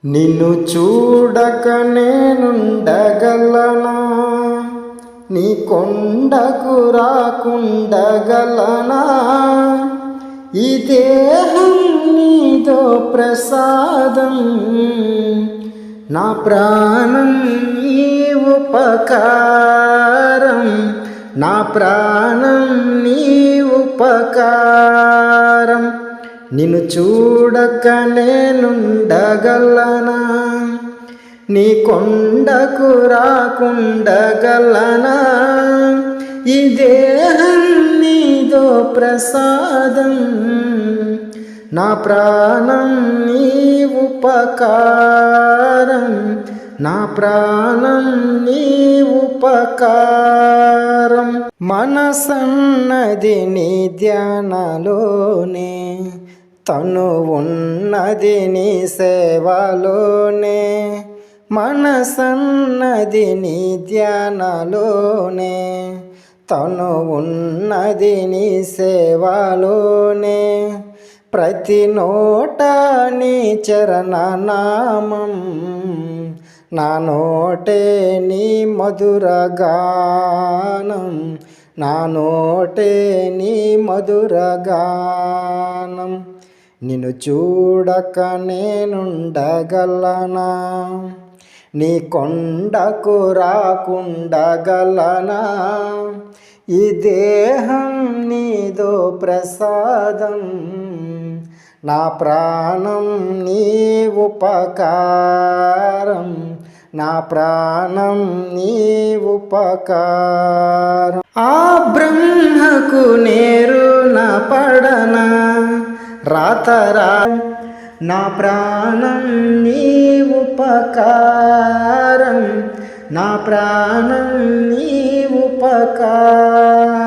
నిన్ను చూడక నేనుండగలనా, నీ కొండకు రాకుండగలనా? ఈ దేహం నీదో ప్రసాదం, నా ప్రాణం నీ ఉపకారం, నా ప్రాణం నీ ఉపకారం. నిన్ను చూడక నేనుండగలనా, నీ కొండకు రాకుండగలనా? ఈ దేహం నీదో ప్రసాదం, నా ప్రాణం నీ ఉపకారం, నా ప్రాణం నీ ఉపకారం. మనసన్నది నీ ధ్యానలోనే, తను ఉన్నది నీ సేవలోనే. మనసన్నది నీ ధ్యానలోనే, తను ఉన్నది నీ సేవలోనే. ప్రతి నోట నీ చరణనామం, నా నోటే నీ మధుర గానం, నా నోటే నీ మధుర గానం. నిన్ను చూడక నేనుండగలనా, నీ కొండకు రాకుండగలనా? ఈ దేహం నీదో ప్రసాదం, నా ప్రాణం నీ ఉపకారం, నా ప్రాణం నీ ఉపకారం. ఆ బ్రహ్మకు నేరు నా పడనా, రాతరా నా ప్రాణం నీ ఉపకారం, నా ప్రాణం నీ ఉపకారం.